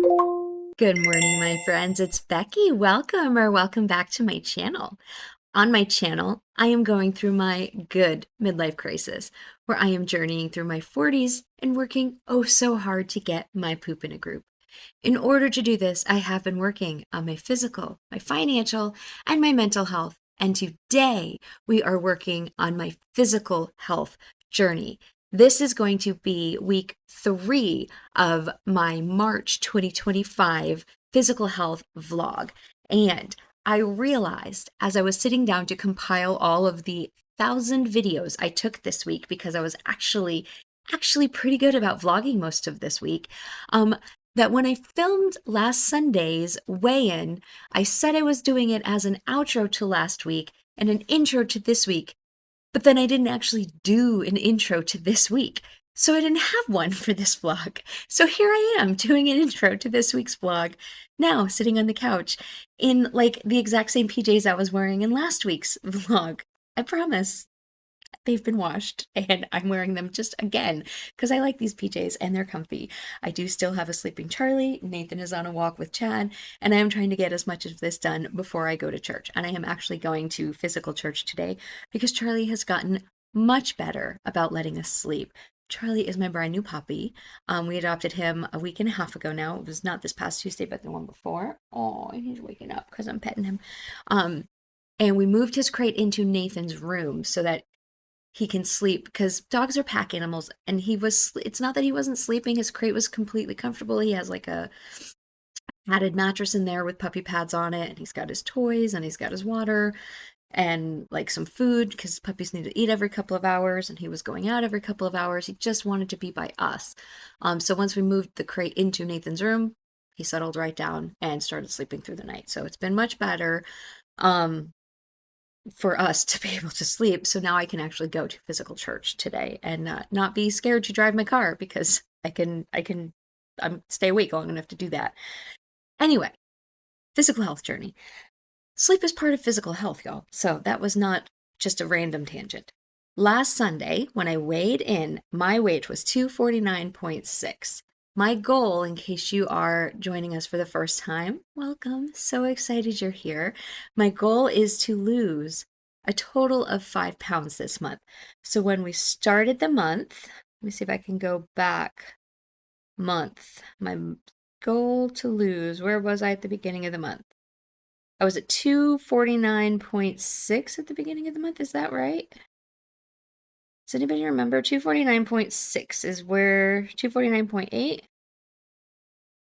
Good morning, my friends. It's Becky. Welcome back to my channel. On my channel, I am going through my good midlife crisis, where I am journeying through my 40s and working oh so hard to get my poop in a group. In order to do this, I have been working on my physical, my financial, and my mental health. And today we are working on my physical health journey. This is going to be week 3 of my March 2025 physical health vlog. And I realized as I was sitting down to compile all of the 1,000 videos I took this week, because I was actually pretty good about vlogging most of this week, that when I filmed last Sunday's weigh-in, I said I was doing it as an outro to last week and an intro to this week, but then I didn't actually do an intro to this week. So I didn't have one for this vlog. So here I am doing an intro to this week's vlog, now sitting on the couch in like the exact same PJs I was wearing in last week's vlog. I promise. They've been washed and I'm wearing them just again because I like these PJs and they're comfy. I do still have a sleeping Charlie. Nathan is on a walk with Chad, and I am trying to get as much of this done before I go to church. And I am actually going to physical church today because Charlie has gotten much better about letting us sleep. Charlie is my brand new puppy. We adopted him a week and a half ago now. It was not this past Tuesday, but the one before. Oh, he's waking up because I'm petting him. And we moved his crate into Nathan's room so that he can sleep, because dogs are pack animals, and it's not that he wasn't sleeping. His crate was completely comfortable. He has like a padded mattress in there with puppy pads on it, and he's got his toys and he's got his water and like some food, because puppies need to eat every couple of hours, and he was going out every couple of hours. He just wanted to be by us. So once we moved the crate into Nathan's room, he settled right down and started sleeping through the night. So it's been much better. For us to be able to sleep. So now I can actually go to physical church today and not be scared to drive my car, because I'm stay awake long enough to do that. Anyway, physical health journey. Sleep is part of physical health, y'all. So that was not just a random tangent. Last Sunday, when I weighed in, my weight was 249.6. My goal, in case you are joining us for the first time, welcome. So excited you're here. My goal is to lose a total of 5 pounds this month. So when we started the month, let me see if I can go back. Month. My goal to lose, where was I at the beginning of the month? I was at 249.6 at the beginning of the month. Is that right? Does anybody remember? 249.6 is where 249.8?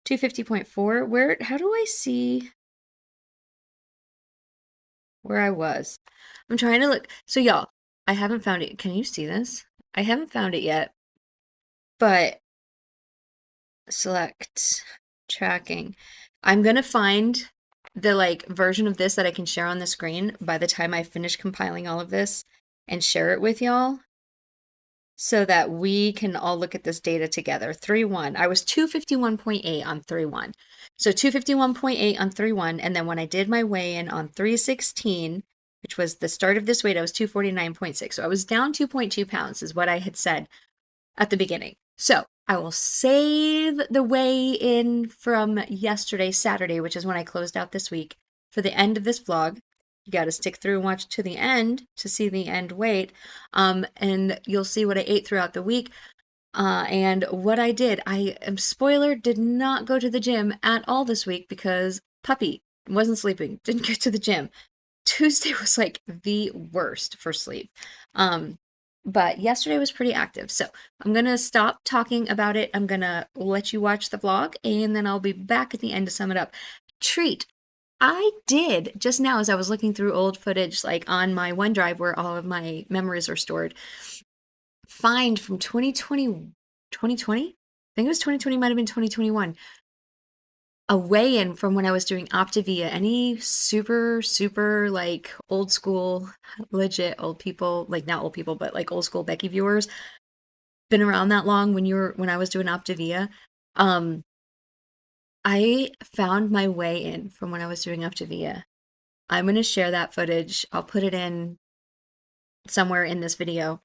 250.4. How do I see where I was? I'm trying to look. So y'all, I haven't found it. Can you see this? I haven't found it yet, but select tracking. I'm gonna find the like version of this that I can share on the screen by the time I finish compiling all of this and share it with y'all, so that we can all look at this data together. 3-1. I was 251.8 on 3-1. So 251.8 on 3-1. And then when I did my weigh-in on 3/16, which was the start of this weight, I was 249.6. So I was down 2.2 pounds is what I had said at the beginning. So I will save the weigh-in from yesterday, Saturday, which is when I closed out this week, for the end of this vlog. You got to stick through and watch to the end to see the end weight. And you'll see what I ate throughout the week. And what I did. Spoiler, did not go to the gym at all this week because puppy wasn't sleeping, didn't get to the gym. Tuesday was like the worst for sleep. But yesterday was pretty active. So I'm going to stop talking about it. I'm going to let you watch the vlog, and then I'll be back at the end to sum it up. Treat. I did just now, as I was looking through old footage, like on my OneDrive where all of my memories are stored, find from 2020, 2020? I think it was 2020, might have been 2021, a weigh-in from when I was doing Optavia. Any super, super like old school, legit old people, like not old people, but like old school Becky viewers, been around that long when I was doing Optavia. I found my weigh-in from when I was doing Optavia. I'm going to share that footage. I'll put it in somewhere in this video.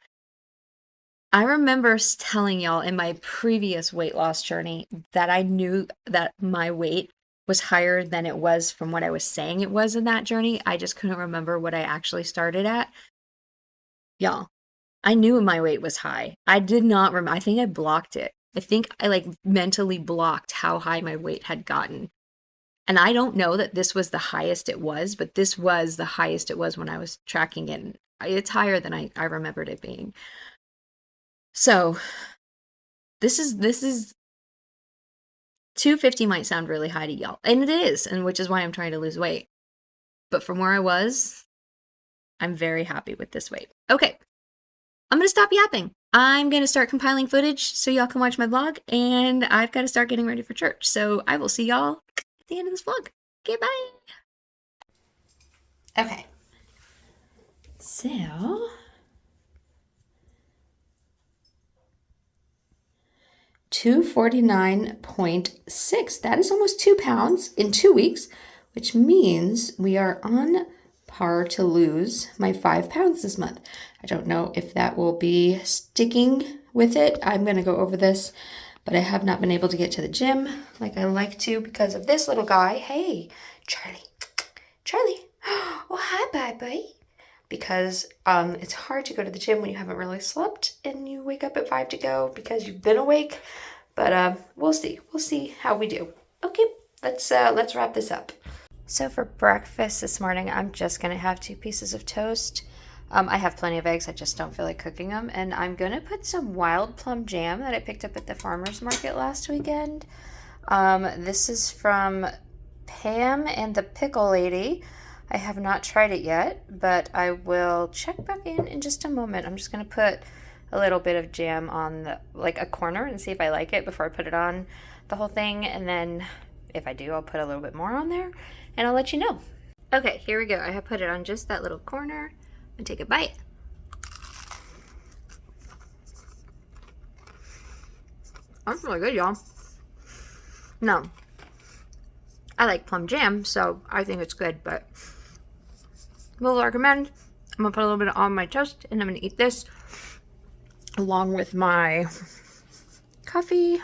I remember telling y'all in my previous weight loss journey that I knew that my weight was higher than it was from what I was saying it was in that journey. I just couldn't remember what I actually started at. Y'all, I knew my weight was high. I did not remember. I think I blocked it. I think I like mentally blocked how high my weight had gotten. And I don't know that this was the highest it was, but this was the highest it was when I was tracking it. It's higher than I remembered it being. So this is 250 might sound really high to y'all, and it is, and which is why I'm trying to lose weight. But from where I was, I'm very happy with this weight. Okay, I'm gonna stop yapping. I'm gonna start compiling footage so y'all can watch my vlog, and I've got to start getting ready for church. So I will see y'all at the end of this vlog. Okay, bye. Okay, so 249.6. That is almost 2 pounds in 2 weeks, which means we are on par to lose my 5 pounds this month. I don't know if that will be sticking with it. I'm going to go over this, but I have not been able to get to the gym like I like to because of this little guy. Hey, Charlie. Charlie. Oh, hi, bye-bye. Because it's hard to go to the gym when you haven't really slept and you wake up at 5 to go because you've been awake. But we'll see. We'll see how we do. Okay, let's wrap this up. So for breakfast this morning, I'm just going to have 2 pieces of toast. I have plenty of eggs. I just don't feel like cooking them. And I'm going to put some wild plum jam that I picked up at the farmer's market last weekend. This is from Pam and the Pickle Lady. I have not tried it yet, but I will check back in just a moment. I'm just going to put a little bit of jam on like a corner and see if I like it before I put it on the whole thing. And then if I do, I'll put a little bit more on there and I'll let you know. Okay, here we go. I have put it on just that little corner and take a bite. That's really good, y'all. No, I like plum jam, so I think it's good, but will recommend. I'm gonna put a little bit on my toast and I'm gonna eat this along with my coffee.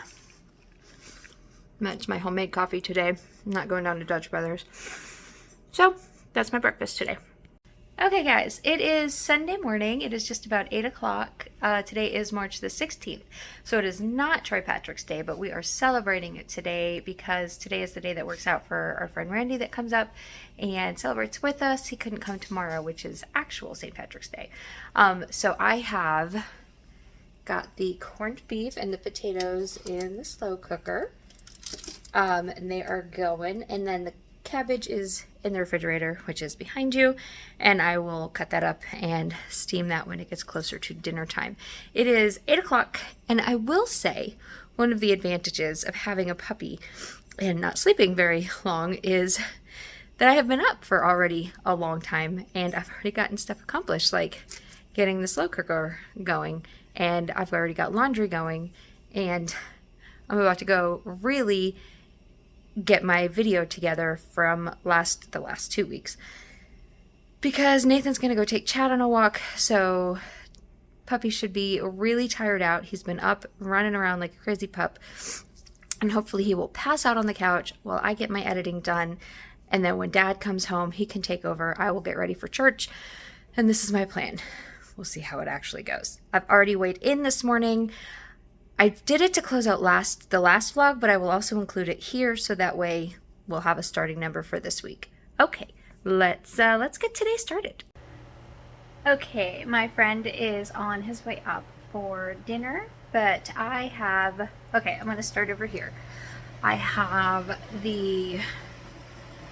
That's my homemade coffee today. I'm not going down to Dutch Brothers. So that's my breakfast today. Okay guys, it is Sunday morning. It is just about 8 o'clock. Today is March the 16th. So it is not Troy Patrick's Day, but we are celebrating it today because today is the day that works out for our friend Randy that comes up and celebrates with us. He couldn't come tomorrow, which is actual St. Patrick's Day. So I have got the corned beef and the potatoes in the slow cooker. And they are going, and then the cabbage is in the refrigerator, which is behind you, and I will cut that up and steam that when it gets closer to dinner time. It is 8 o'clock, and I will say one of the advantages of having a puppy and not sleeping very long is that I have been up for already a long time, and I've already gotten stuff accomplished, like getting the slow cooker going, and I've already got laundry going, and I'm about to go really get my video together from the last 2 weeks because Nathan's gonna go take Chad on a walk, so puppy should be really tired out. He's been up running around like a crazy pup, and hopefully he will pass out on the couch while I get my editing done, and then when Dad comes home he can take over. I will get ready for church, and this is my plan. We'll see how it actually goes. I've already weighed in this morning. I did it to close out the last vlog, but I will also include it here so that way we'll have a starting number for this week. Okay, let's get today started. Okay, my friend is on his way up for dinner, but I'm gonna start over here. I have the,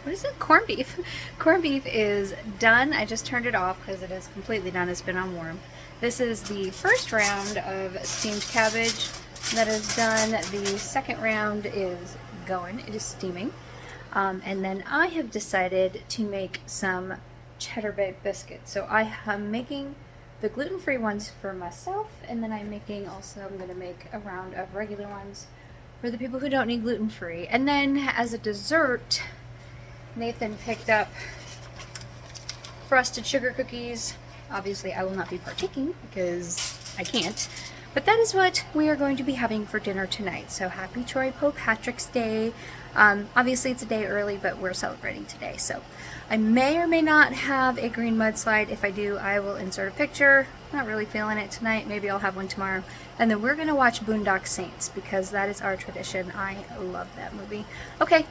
what is it? Corned beef. Corned beef is done. I just turned it off because it is completely done. It's been on warm. This is the first round of steamed cabbage that is done. The second round is going. It is steaming. And then I have decided to make some cheddar bay biscuits. So I am making the gluten-free ones for myself, and then I'm going to make a round of regular ones for the people who don't need gluten-free. And then as a dessert, Nathan picked up frosted sugar cookies. Obviously, I will not be partaking because I can't. But that is what we are going to be having for dinner tonight. So happy Troy Poe Patrick's Day. Obviously it's a day early, but we're celebrating today. So I may or may not have a green mudslide. If I do, I will insert a picture. Not really feeling it tonight. Maybe I'll have one tomorrow. And then we're going to watch Boondock Saints because that is our tradition. I love that movie. Okay.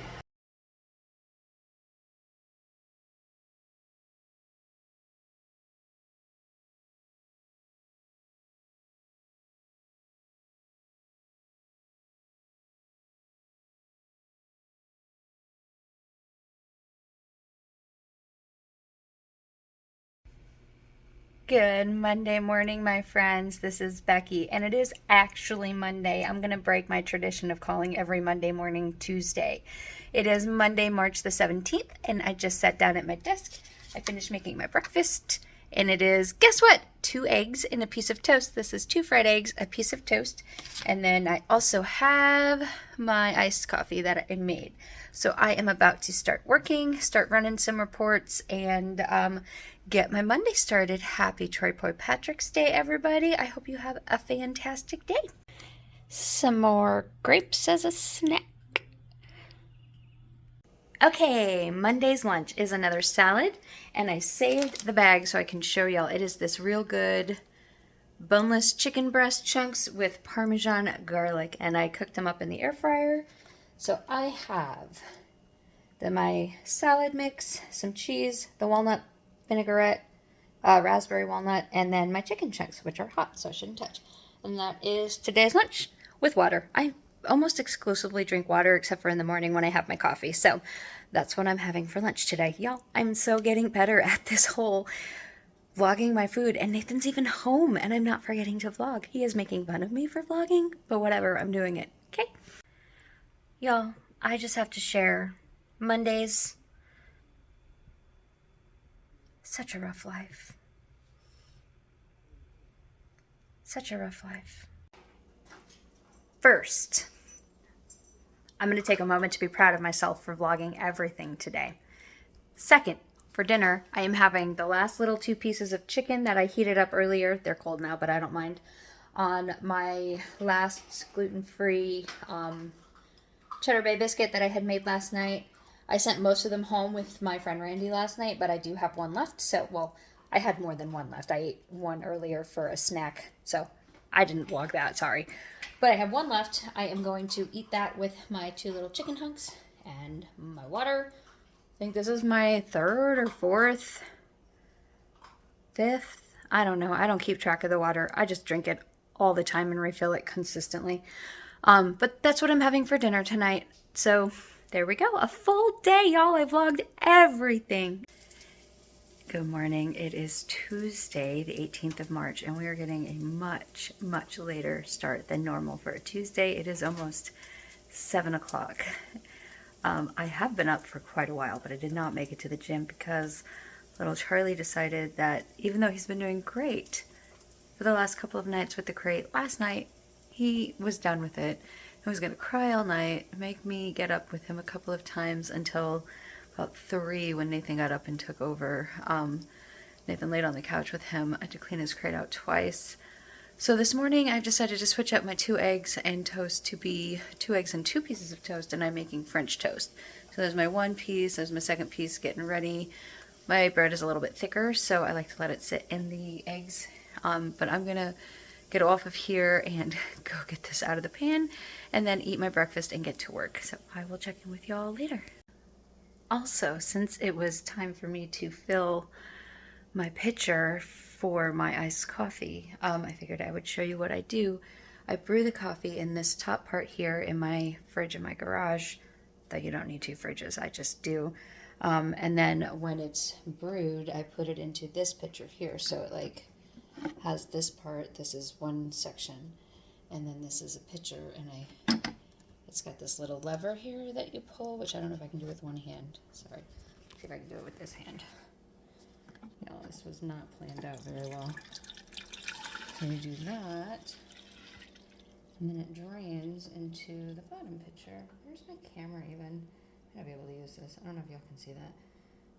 Good Monday morning, my friends. This is Becky, and it is actually Monday. I'm going to break my tradition of calling every Monday morning Tuesday. It is Monday, March the 17th, and I just sat down at my desk. I finished making my breakfast, and it is, guess what? 2 eggs and a piece of toast. This is 2 fried eggs, a piece of toast, and then I also have my iced coffee that I made. So I am about to start working, start running some reports, and get my Monday started. Happy Troy Poe Patrick's Day, everybody. I hope you have a fantastic day. Some more grapes as a snack. Okay, Monday's lunch is another salad, and I saved the bag so I can show y'all. It is this real good boneless chicken breast chunks with Parmesan garlic, and I cooked them up in the air fryer. So I have my salad mix, some cheese, the walnut vinaigrette, raspberry walnut, and then my chicken chunks, which are hot, so I shouldn't touch. And that is today's lunch with water. I almost exclusively drink water except for in the morning when I have my coffee. So that's what I'm having for lunch today. Y'all, I'm so getting better at this whole vlogging my food, and Nathan's even home, and I'm not forgetting to vlog. He is making fun of me for vlogging, but whatever, I'm doing it. Okay? Y'all, I just have to share Mondays. Such a rough life. Such a rough life. First, I'm going to take a moment to be proud of myself for vlogging everything today. Second, for dinner, I am having the last little 2 pieces of chicken that I heated up earlier. They're cold now, but I don't mind. On my last gluten-free cheddar bay biscuit that I had made last night. I sent most of them home with my friend Randy last night, but I do have one left. So, well, I had more than one left. I ate one earlier for a snack, so I didn't vlog that, sorry. But I have one left. I am going to eat that with my 2 little chicken hunks and my water. I think this is my 3rd or 4th, 5th. I don't know. I don't keep track of the water. I just drink it all the time and refill it consistently. But that's what I'm having for dinner tonight. So there we go. A full day, y'all. I vlogged everything. Good morning. It is Tuesday, the 18th of March, and we are getting a much, much later start than normal for a Tuesday. It is almost 7 o'clock. I have been up for quite a while, but I did not make it to the gym because little Charlie decided that even though he's been doing great for the last couple of nights with the crate, last night he was done with it. He was going to cry all night, make me get up with him a couple of times until about 3 when Nathan got up and took over. Nathan laid on the couch with him. I had to clean his crate out twice. So this morning I've decided to switch up my 2 eggs and toast to be 2 eggs and 2 pieces of toast, and I'm making French toast. So there's my 1 piece, there's my 2nd piece getting ready. My bread is a little bit thicker, so I like to let it sit in the eggs. But I'm going to get off of here and go get this out of the pan and then eat my breakfast and get to work. So I will check in with y'all later. Also, since it was time for me to fill my pitcher for my iced coffee, I figured I would show you what I do. I brew the coffee in this top part here in my fridge in my garage, though you don't need 2 fridges, I just do. And then when it's brewed, I put it into this pitcher here, so it like has this part. This is one section, and then this is a pitcher, and it's got this little lever here that you pull, which I don't know if I can do with one hand. Sorry, see if I can do it with this hand. No, this was not planned out very well. So you do that, and then it drains into the bottom pitcher. Where's my camera even? I might be able to use this. I don't know if y'all can see that.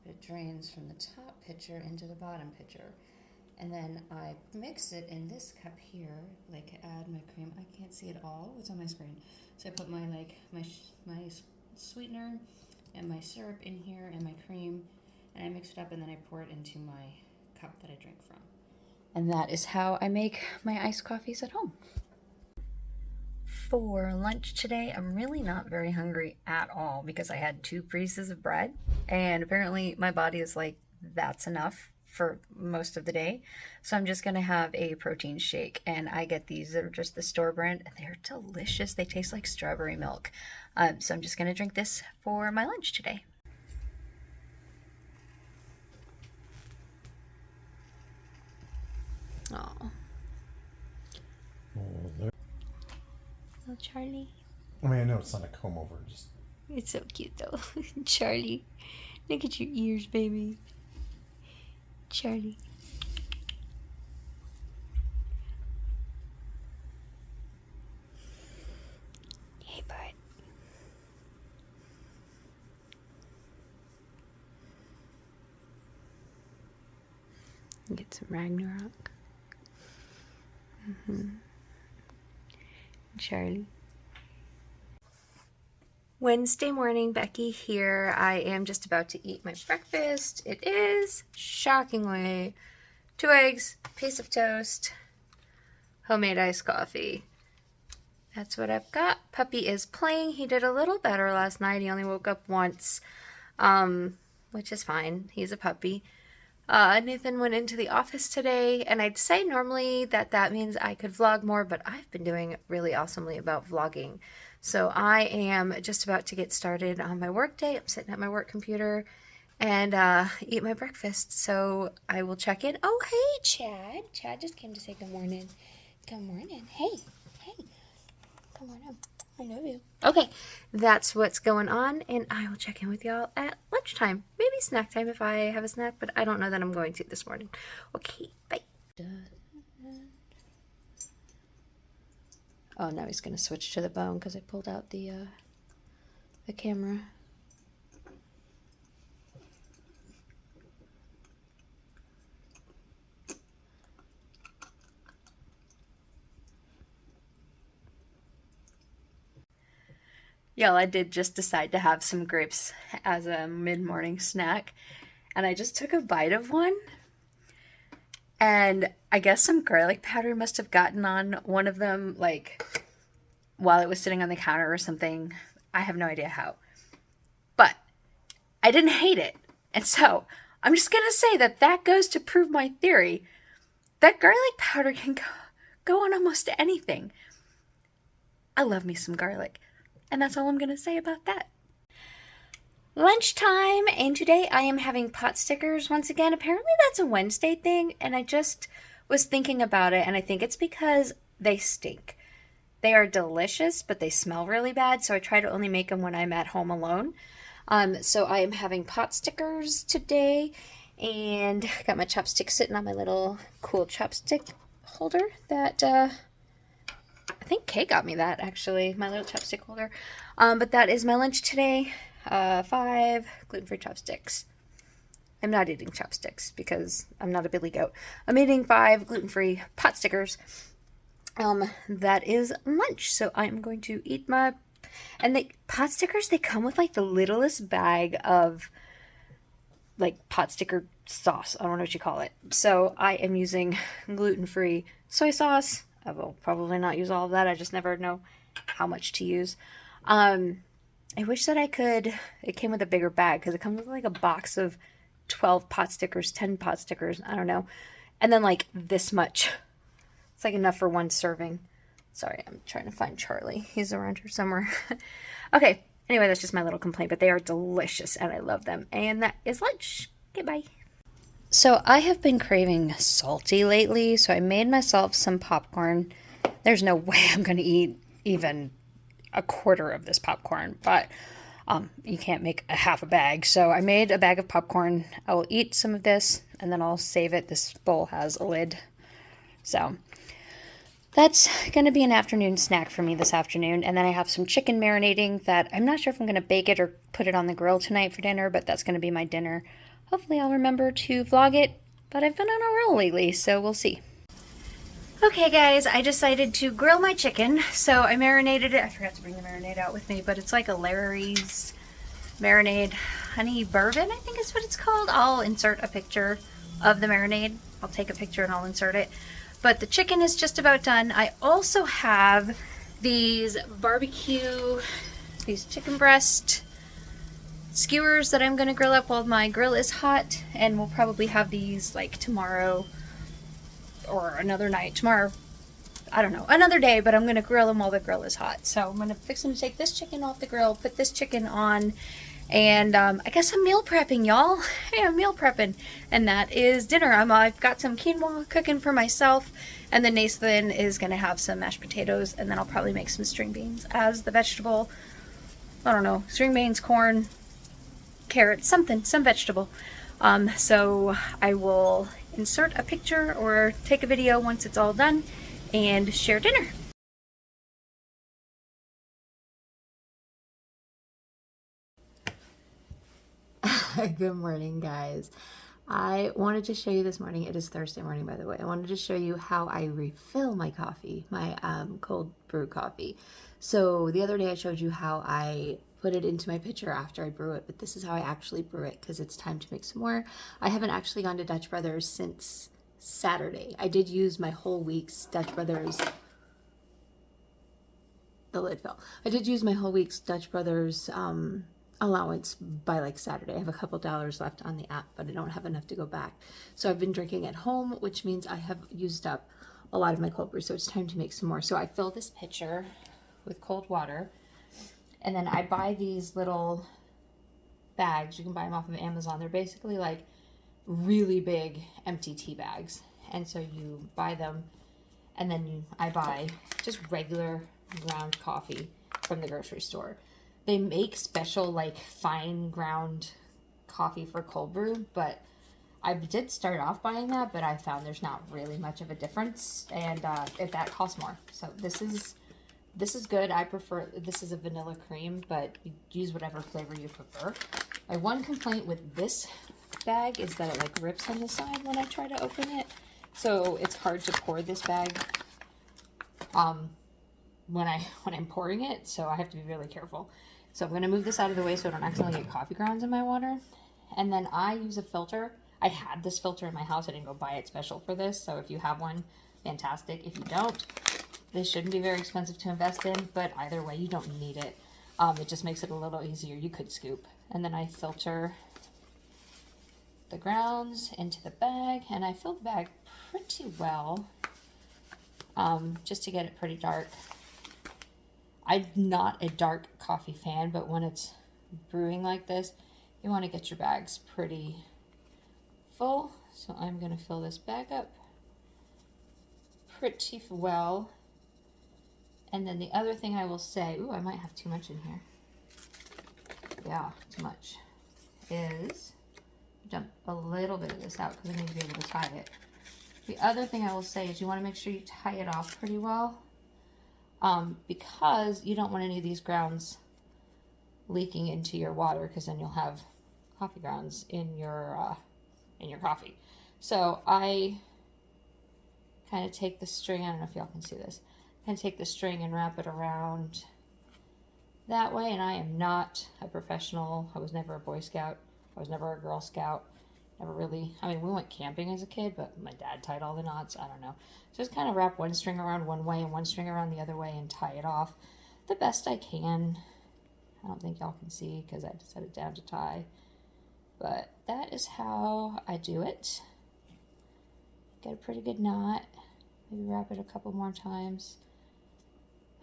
But it drains from the top pitcher into the bottom pitcher. And then I mix it in this cup here, like add my cream. I can't see it all, what's on my screen. So I put my my sweetener and my syrup in here and my cream, and I mix it up and then I pour it into my cup that I drink from. And that is how I make my iced coffees at home. For lunch today, I'm really not very hungry at all because I had 2 pieces of bread, and apparently my body is like, that's enough for most of the day. So I'm just gonna have a protein shake, and I get these that are just the store brand, and they're delicious. They taste like strawberry milk. So I'm just gonna drink this for my lunch today. Oh, Oh, Oh, Charlie. I mean, I know it's not a comb over, just It's so cute though. Charlie. Look at your ears, baby. Charlie. Hey, bud. Get some Ragnarok. Charlie. Wednesday morning, Becky here. I am just about to eat my breakfast. It is, shockingly, 2 eggs, piece of toast, homemade iced coffee. That's what I've got. Puppy is playing. He did a little better last night. He only woke up once, which is fine. He's a puppy. Nathan went into the office today, and I'd say normally that means I could vlog more, but I've been doing really awesomely about vlogging. So I am just about to get started on my work day. I'm sitting at my work computer and eat my breakfast. So I will check in. Oh, hey, Chad. Chad just came to say good morning. Good morning. Hey. Good morning. I love you. Okay, that's what's going on, and I will check in with y'all at lunchtime. Maybe snack time if I have a snack, but I don't know that I'm going to this morning. Okay, bye. Oh, now he's going to switch to the bone because I pulled out the camera. Y'all, I did just decide to have some grapes as a mid-morning snack, and I just took a bite of one, and I guess some garlic powder must have gotten on one of them, like, while it was sitting on the counter or something. I have no idea how. But I didn't hate it, and so I'm just gonna say that goes to prove my theory that garlic powder can go on almost anything. I love me some garlic. And that's all I'm going to say about that. Lunchtime, and today I am having pot stickers once again. Apparently that's a Wednesday thing, and I just was thinking about it, and I think it's because they stink. They are delicious, but they smell really bad, so I try to only make them when I'm at home alone. So I am having pot stickers today, and I got my chopstick sitting on my little cool chopstick holder that I think Kay got me that, actually, my little chopstick holder. But that is my lunch today. 5 gluten-free chopsticks. I'm not eating chopsticks because I'm not a billy goat. I'm eating 5 gluten-free pot stickers. That is lunch. So I'm going to eat my... And the pot stickers, they come with like the littlest bag of like pot sticker sauce. I don't know what you call it. So I am using gluten-free soy sauce. I will probably not use all of that. I just never know how much to use. I wish that I could... It came with a bigger bag because it comes with like a box of 12 pot stickers, 10 pot stickers. I don't know. And then like this much. It's like enough for one serving. Sorry, I'm trying to find Charlie. He's around here somewhere. Okay. Anyway, that's just my little complaint. But they are delicious and I love them. And that is lunch. Okay, bye. So I have been craving salty lately, so I made myself some popcorn. There's no way I'm going to eat even a quarter of this popcorn, but you can't make a half a bag. So I made a bag of popcorn. I will eat some of this, and then I'll save it. This bowl has a lid. So that's going to be an afternoon snack for me this afternoon. And then I have some chicken marinating that I'm not sure if I'm going to bake it or put it on the grill tonight for dinner, but that's going to be my dinner. Hopefully I'll remember to vlog it but I've been on a roll lately, so we'll see. Okay guys, I decided to grill my chicken, so I marinated it. I forgot to bring the marinade out with me, but it's like a Larry's marinade honey bourbon, I think is what it's called. I'll insert a picture of the marinade. I'll take a picture and I'll insert it. But the chicken is just about done. I also have these chicken breast skewers that I'm gonna grill up while my grill is hot, and we'll probably have these like tomorrow or another night. Tomorrow, I don't know, another day, but I'm gonna grill them while the grill is hot. So I'm gonna fix them to take this chicken off the grill, put this chicken on, and I guess I'm meal prepping, y'all. Hey, I'm meal prepping, and that is dinner. I've got some quinoa cooking for myself, and then Nathan is gonna have some mashed potatoes, and then I'll probably make some string beans as the vegetable. I don't know, string beans, corn, carrots, something, some vegetable. So I will insert a picture or take a video once it's all done and share dinner. Good morning, guys. I wanted to show you this morning, it is Thursday morning, by the way. I wanted to show you how I refill my coffee, my cold brew coffee. So the other day I showed you how I put it into my pitcher after I brew it, but this is how I actually brew it because it's time to make some more. I haven't actually gone to Dutch Brothers since Saturday. I did use my whole week's Dutch Brothers, the lid fell. I did use my whole week's Dutch Brothers allowance by like Saturday. I have a couple dollars left on the app, but I don't have enough to go back. So I've been drinking at home, which means I have used up a lot of my cold brew, so it's time to make some more. So I fill this pitcher with cold water, and then I buy these little bags. You can buy them off of Amazon. They're basically like really big empty tea bags, and so you buy them, and then I buy just regular ground coffee from the grocery store. They make special like fine ground coffee for cold brew, but I did start off buying that, but I found there's not really much of a difference, and if that costs more. So this is good. I prefer, this is a vanilla cream, but you use whatever flavor you prefer. My one complaint with this bag is that it like rips on the side when I try to open it, so it's hard to pour this bag when I'm pouring it, so I have to be really careful. So I'm going to move this out of the way so I don't accidentally get coffee grounds in my water. And then I use a filter. I had this filter in my house. I didn't go buy it special for this. So if you have one, fantastic. If you don't, this shouldn't be very expensive to invest in, but either way, you don't need it. It just makes it a little easier. You could scoop. And then I filter the grounds into the bag, and I fill the bag pretty well, just to get it pretty dark. I'm not a dark coffee fan, but when it's brewing like this, you want to get your bags pretty full. So I'm going to fill this bag up pretty well. And then the other thing I will say, ooh, I might have too much in here. Yeah, too much. Is dump a little bit of this out because I need to be able to tie it. The other thing I will say is you want to make sure you tie it off pretty well. Because you don't want any of these grounds leaking into your water, because then you'll have coffee grounds in your coffee. So I kind of take the string, I don't know if y'all can see this, kind of take the string and wrap it around that way. And I am not a professional. I was never a Boy Scout. I was never a Girl Scout. Never really, I mean, we went camping as a kid, but my dad tied all the knots. I don't know. So just kind of wrap one string around one way and one string around the other way and tie it off the best I can. I don't think y'all can see because I just set it down to tie. But that is how I do it. Get a pretty good knot. Maybe wrap it a couple more times.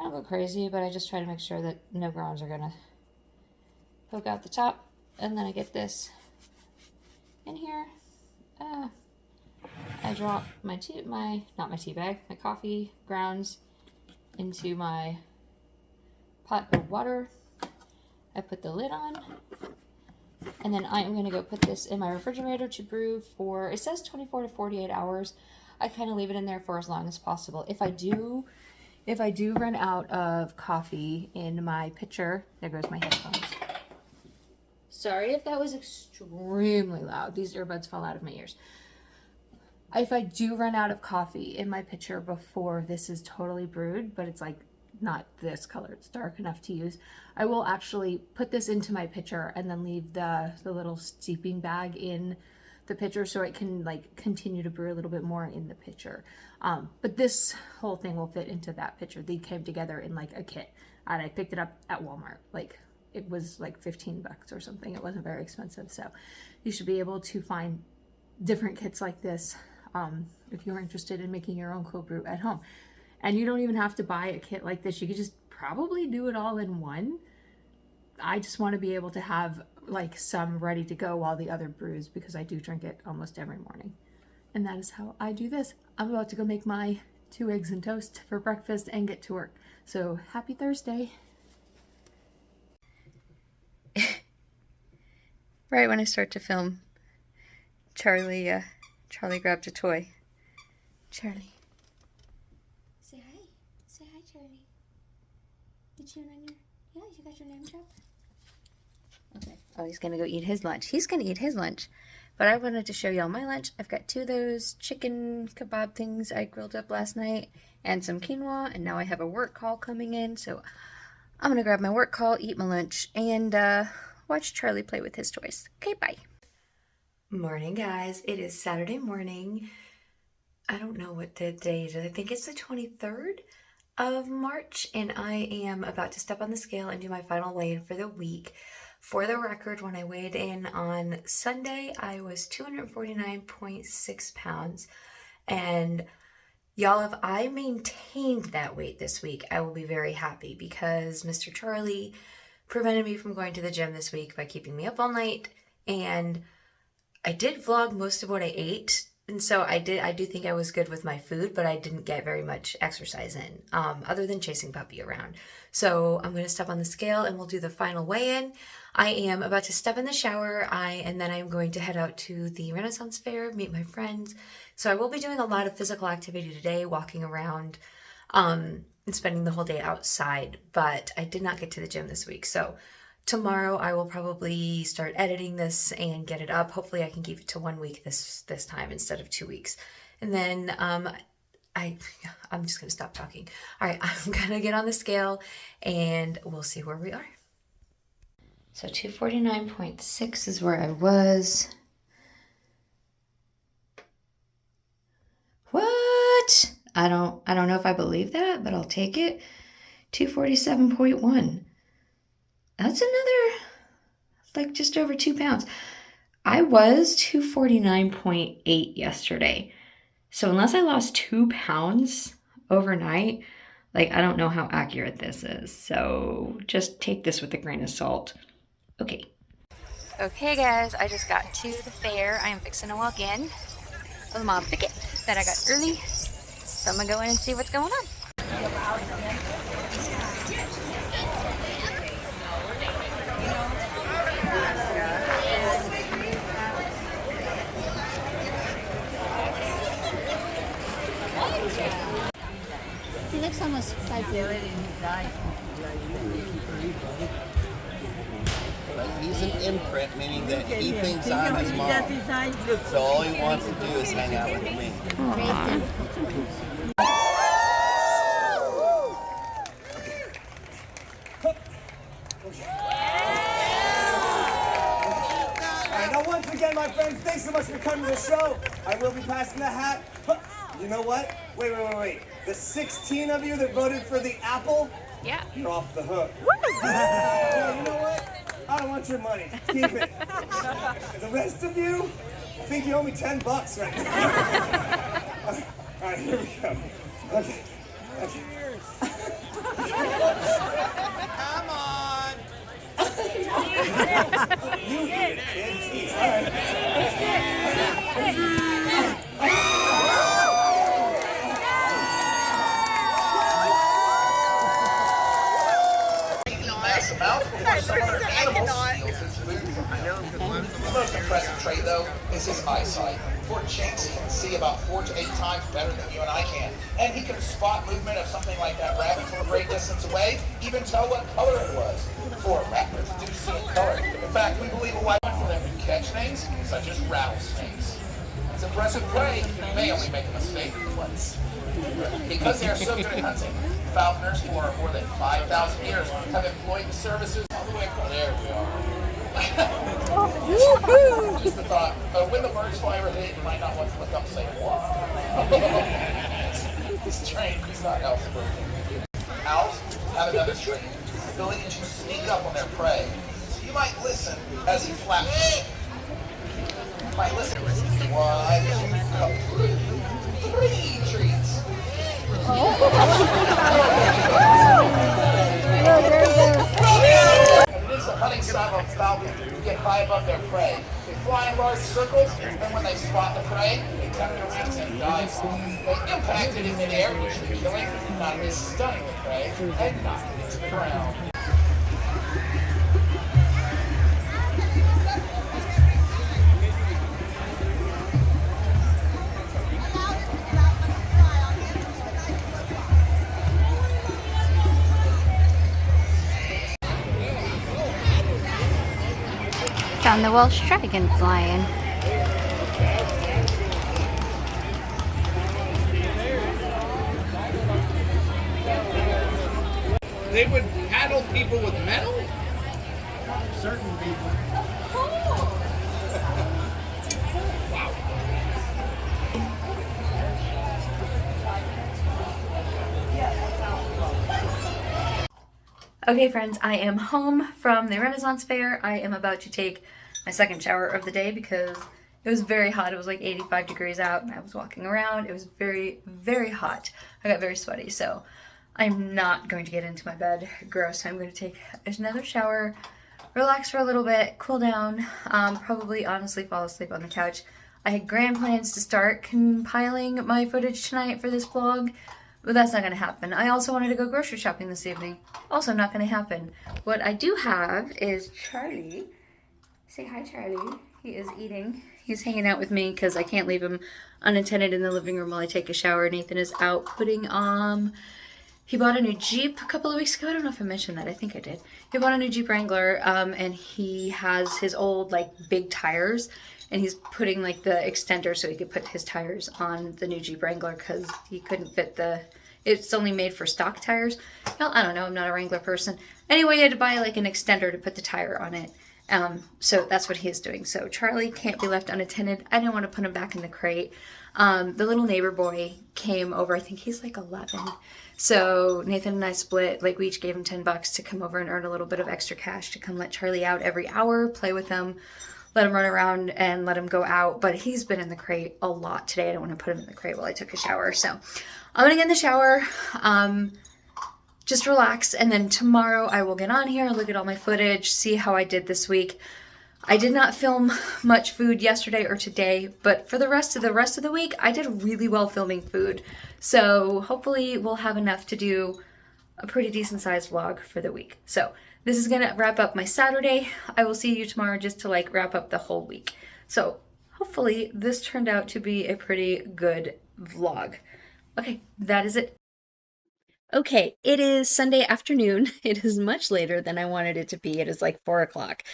I don't go crazy, but I just try to make sure that no grounds are going to poke out the top. And then I get this in here. I drop my coffee grounds into my pot of water. I put the lid on, and then I am going to go put this in my refrigerator to brew for, it says 24 to 48 hours. I kind of leave it in there for as long as possible. If I do run out of coffee in my pitcher, there goes my headphones. Sorry if that was extremely loud. These earbuds fell out of my ears. If I do run out of coffee in my pitcher before this is totally brewed, but it's like not this color, it's dark enough to use, I will actually put this into my pitcher and then leave the little steeping bag in the pitcher so it can like continue to brew a little bit more in the pitcher. But this whole thing will fit into that pitcher. They came together in like a kit, and I picked it up at Walmart. Like it was like 15 bucks or something. It wasn't very expensive. So you should be able to find different kits like this if you're interested in making your own cold brew at home. And you don't even have to buy a kit like this. You could just probably do it all in one. I just want to be able to have like some ready to go while the other brews, because I do drink it almost every morning. And that is how I do this. I'm about to go make my 2 eggs and toast for breakfast and get to work. So happy Thursday. Right when I start to film, Charlie grabbed a toy. Charlie. Say hi. Say hi, Charlie. You chewing on your... Yeah, you got your name drop? Okay. Oh, he's gonna go eat his lunch. He's gonna eat his lunch. But I wanted to show y'all my lunch. I've got 2 of those chicken kebab things I grilled up last night and some quinoa, and now I have a work call coming in, so I'm gonna grab my work call, eat my lunch, and watch Charlie play with his toys. Okay, bye. Morning, guys. It is Saturday morning. I don't know what the day is. I think it's the 23rd of March, and I am about to step on the scale and do my final weigh-in for the week. For the record, when I weighed in on Sunday, I was 249.6 pounds. And y'all, if I maintained that weight this week, I will be very happy, because Mr. Charlie prevented me from going to the gym this week by keeping me up all night. And I did vlog most of what I ate. And so I do think I was good with my food, but I didn't get very much exercise in, other than chasing Puppy around. So I'm going to step on the scale and we'll do the final weigh-in. I am about to step in the shower, and then I'm going to head out to the Renaissance Fair, meet my friends. So I will be doing a lot of physical activity today, walking around, and spending the whole day outside, but I did not get to the gym this week. So tomorrow I will probably start editing this and get it up. Hopefully I can keep it to 1 week this time instead of 2 weeks. And then I'm just going to stop talking. All right, I'm going to get on the scale and we'll see where we are. So 249.6 is where I was. What? I don't know if I believe that, but I'll take it. 247.1. That's another, like, just over 2 pounds. I was 249.8 yesterday. So unless I lost 2 pounds overnight, like, I don't know how accurate this is. So just take this with a grain of salt. Okay. Okay, guys, I just got to the fair. I am fixing to walk in with my ticket that I got early. So I'm gonna go in and see what's going on. He looks almost 5 years. He's an imprint, meaning that he thinks I'm his mom. So all he wants to do is hang out with me. Alright, now once again, my friends, thanks so much for coming to the show. I will be passing the hat. You know what? Wait. The 16 of you that voted for the apple? Yeah. You're off the hook. Well, you know what? I don't want your money. Keep it. The rest of you, I think you owe me $10 right now. All right, here we go. Okay. Come on! You eat it, kid. Jeez, all right. His most impressive trait, though, is his eyesight. For Jinx, he can see about 4 to 8 times better than you and I can. And he can spot movement of something like that rabbit from a great distance away, even tell what color it was. For rabbits do see in color. In fact, we believe a white one for them to catch things, such as rattlesnakes. Its impressive prey may only make a mistake once. Because they are so good at hunting, falconers for more than 5,000 years have employed the services all the way across. There we are. Just a thought. When the birds fly overhead, you might not want to look up and say, "What?" He's trained. He's not housebroken. Owls have another trait: the ability to sneak up on their prey. So you might listen as he flaps. You might listen. 1, 2, 3 treats. And it is the hunting style of falcon to get high above their prey. They fly in large circles, and when they spot the prey, they turn their wings and dive on. They impact it in midair, usually killing, not only stunning the prey, and knocking it to the ground. Found the Welsh dragon flying. They would paddle people with metal? Certain people. Wow. Okay, friends, I am home from the Renaissance Fair. I am about to take my second shower of the day because it was very hot. It was like 85 degrees out, and I was walking around. It was very, very hot. I got very sweaty, so I'm not going to get into my bed. Gross. I'm going to take another shower, relax for a little bit, cool down, probably honestly fall asleep on the couch. I had grand plans to start compiling my footage tonight for this vlog, but that's not going to happen. I also wanted to go grocery shopping this evening. Also not going to happen. What I do have is Charlie. Say hi, Charlie. He is eating. He's hanging out with me because I can't leave him unattended in the living room while I take a shower. Nathan is out putting he bought a new Jeep a couple of weeks ago. I don't know if I mentioned that. I think I did. He bought a new Jeep Wrangler, and he has his old, like, big tires, and he's putting, like, the extender so he could put his tires on the new Jeep Wrangler because he couldn't fit it's only made for stock tires. Well, I don't know. I'm not a Wrangler person. Anyway, he had to buy, like, an extender to put the tire on it. So that's what he is doing. So Charlie can't be left unattended. I didn't want to put him back in the crate. The little neighbor boy came over. I think he's like 11. So Nathan and I split, like we each gave him $10 to come over and earn a little bit of extra cash to come let Charlie out every hour, play with him, let him run around and let him go out. But he's been in the crate a lot today. I don't want to put him in the crate while I took a shower. So I'm going to get in the shower, just relax. And then tomorrow I will get on here, look at all my footage, see how I did this week. I did not film much food yesterday or today, but for the rest of the week, I did really well filming food. So hopefully we'll have enough to do a pretty decent sized vlog for the week. So this is gonna wrap up my Saturday. I will see you tomorrow just to like wrap up the whole week. So hopefully this turned out to be a pretty good vlog. Okay, that is it. Okay, it is Sunday afternoon. It is much later than I wanted it to be. It is like 4 o'clock.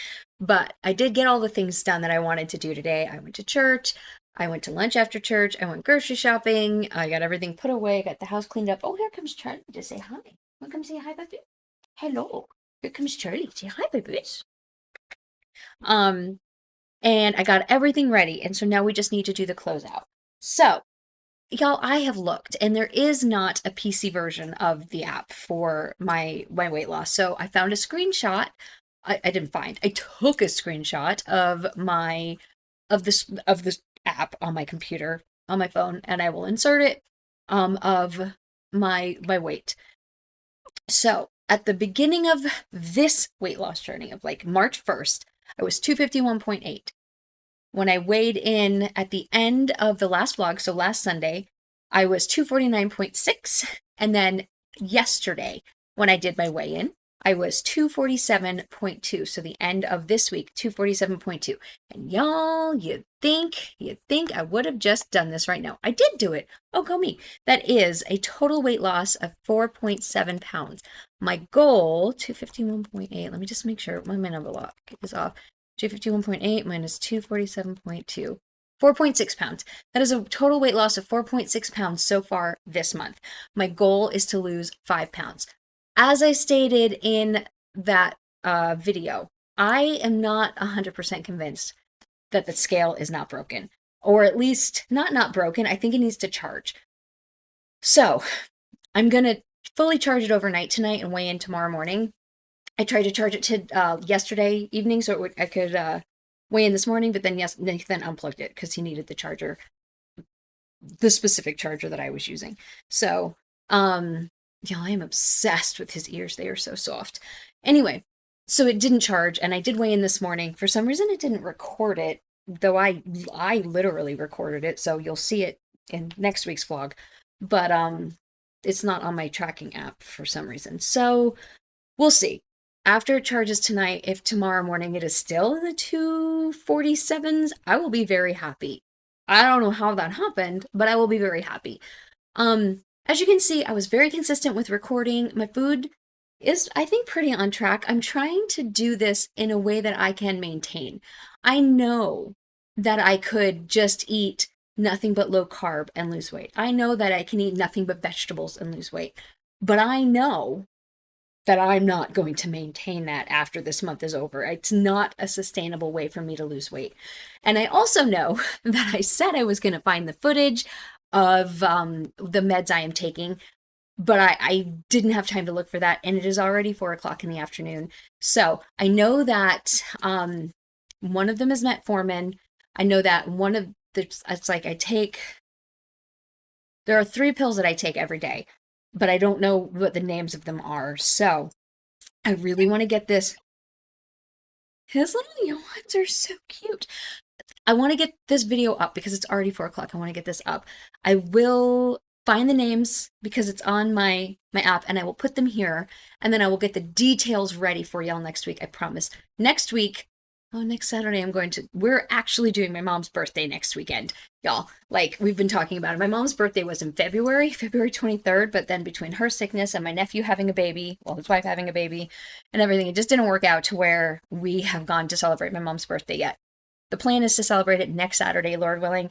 But I did get all the things done that I wanted to do today. I went to church. I went to lunch after church. I went grocery shopping. I got everything put away. I got the house cleaned up. Oh, here comes Charlie to say hi. Want to come say hi, baby? Hello. Here comes Charlie. Say hi, babies. And I got everything ready. And so now we just need to do the closeout. So, y'all, I have looked, and there is not a PC version of the app for my weight loss. So I found a screenshot. I took a screenshot of this app on my computer, on my phone, and I will insert it of my weight. So at the beginning of this weight loss journey of like March 1st, I was 251.8. When I weighed in at the end of the last vlog, so last Sunday, I was 249.6. And then yesterday, when I did my weigh-in, I was 247.2. So the end of this week, 247.2. And y'all, you'd think I would have just done this right now. I did do it. Oh, go me. That is a total weight loss of 4.7 pounds. My goal, 251.8. Let me just make sure my number lock is off. 251.8 minus 247.2. 4.6 pounds. That is a total weight loss of 4.6 pounds so far this month. My goal is to lose 5 pounds. As I stated in that video, I am not 100% convinced that the scale is not broken, or at least not broken. I think it needs to charge. So I'm going to fully charge it overnight tonight and weigh in tomorrow morning. I tried to charge it to yesterday evening so I could weigh in this morning, but then Nathan unplugged it because he needed the charger, the specific charger that I was using. So, I am obsessed with his ears. They are so soft. Anyway, so it didn't charge, and I did weigh in this morning. For some reason, it didn't record it, though I literally recorded it, so you'll see it in next week's vlog. But it's not on my tracking app for some reason. So we'll see. After it charges tonight, if tomorrow morning it is still in the 247s, I will be very happy. I don't know how that happened, but I will be very happy. As you can see, I was very consistent with recording. My food is, I think, pretty on track. I'm trying to do this in a way that I can maintain. I know that I could just eat nothing but low carb and lose weight. I know that I can eat nothing but vegetables and lose weight. But I know that I'm not going to maintain that after this month is over. It's not a sustainable way for me to lose weight. And I also know that I said I was going to find the footage of the meds I am taking, but I didn't have time to look for that, and it is already 4 o'clock in the afternoon. So I know that one of them is metformin. I know that one of the, it's like there are 3 pills that I take every day, but I don't know what the names of them are. So I really want to get this. His little yawns are so cute. I want to get this video up because it's already 4 o'clock. I want to get this up. I will find the names because it's on my app, and I will put them here, and then I will get the details ready for y'all next week. I promise. Next week, next Saturday, we're actually doing my mom's birthday next weekend, y'all. Like, we've been talking about it. My mom's birthday was in February 23rd, but then between her sickness and my nephew having a baby, well, his wife having a baby and everything, it just didn't work out to where we have gone to celebrate my mom's birthday yet. The plan is to celebrate it next Saturday, Lord willing.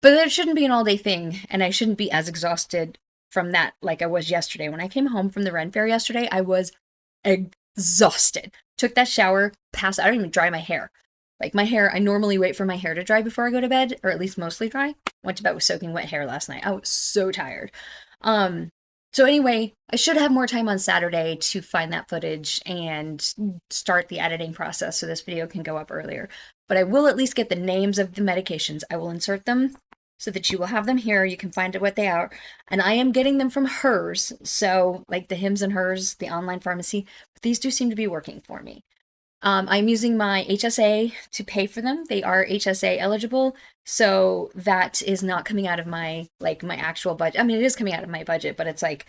But it shouldn't be an all-day thing, and I shouldn't be as exhausted from that like I was yesterday. When I came home from the Ren Faire yesterday, I was exhausted. Took that shower, passed. I don't even dry my hair. Like, my hair, I normally wait for my hair to dry before I go to bed, or at least mostly dry. Went to bed with soaking wet hair last night. I was so tired. So anyway, I should have more time on Saturday to find that footage and start the editing process so this video can go up earlier. But I will at least get the names of the medications. I will insert them so that you will have them here. You can find out what they are. And I am getting them from Hers. So, like the Hims and Hers, the online pharmacy. But these do seem to be working for me. I'm using my HSA to pay for them. They are HSA eligible. So that is not coming out of my actual budget. I mean, it is coming out of my budget, but it's like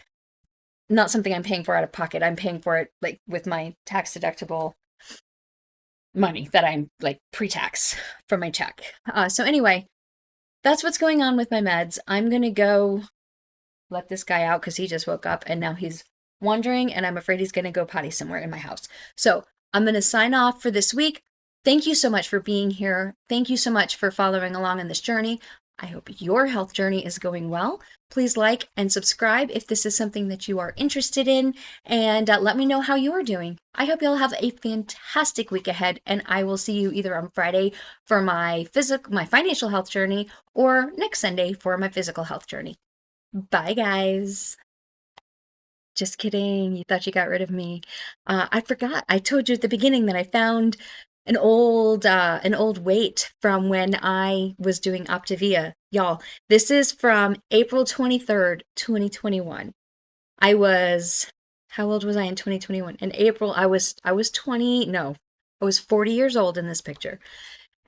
not something I'm paying for out of pocket. I'm paying for it like with my tax deductible money that I'm like pre-tax from my check. So anyway, that's what's going on with my meds. I'm going to go let this guy out because he just woke up and now he's wandering, and I'm afraid he's going to go potty somewhere in my house. So I'm going to sign off for this week. Thank you so much for being here. Thank you so much for following along in this journey. I hope your health journey is going well. Please like and subscribe if this is something that you are interested in, and let me know how you are doing. I hope you'll have a fantastic week ahead, and I will see you either on Friday for my financial health journey, or next Sunday for my physical health journey. Bye, guys. Just kidding. You thought you got rid of me. I forgot. I told you at the beginning that I found an old weight from when I was doing Optavia. Y'all, this is from April 23rd, 2021. How old was I in 2021? In April, I was 40 years old in this picture.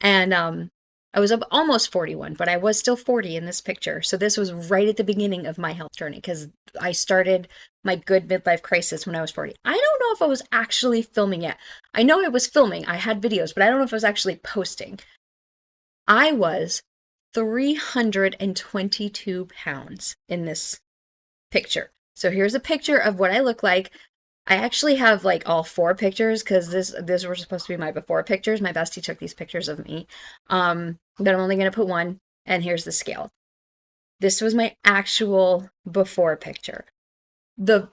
And I was almost 41, but I was still 40 in this picture. So this was right at the beginning of my health journey because I started my good midlife crisis when I was 40. I don't know if I was actually filming it. I know I was filming. I had videos, but I don't know if I was actually posting. I was 322 pounds in this picture. So here's a picture of what I look like. I actually have like all 4 pictures because this were supposed to be my before pictures. My bestie took these pictures of me. but I'm only going to put one, and here's the scale. This was my actual before picture. The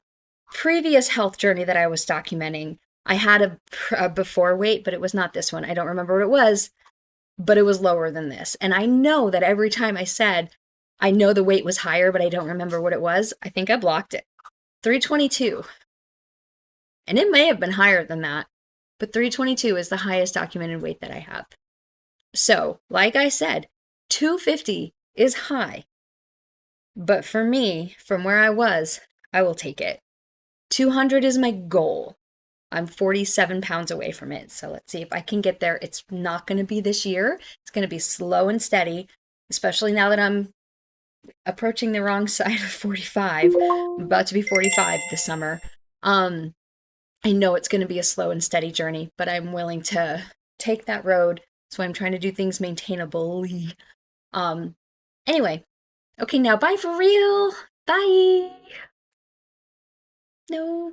previous health journey that I was documenting, I had a before weight, but it was not this one. I don't remember what it was, but it was lower than this. And I know that every time I said, I know the weight was higher, but I don't remember what it was, I think I blocked it. 322. And it may have been higher than that, but 322 is the highest documented weight that I have. So, like I said, 250 is high. But for me, from where I was, I will take it. 200 is my goal. I'm 47 pounds away from it. So let's see if I can get there. It's not going to be this year. It's going to be slow and steady, especially now that I'm approaching the wrong side of 45. I'm about to be 45 this summer. I know it's going to be a slow and steady journey, but I'm willing to take that road. So I'm trying to do things maintainably. Anyway, okay, now bye for real. Bye. No.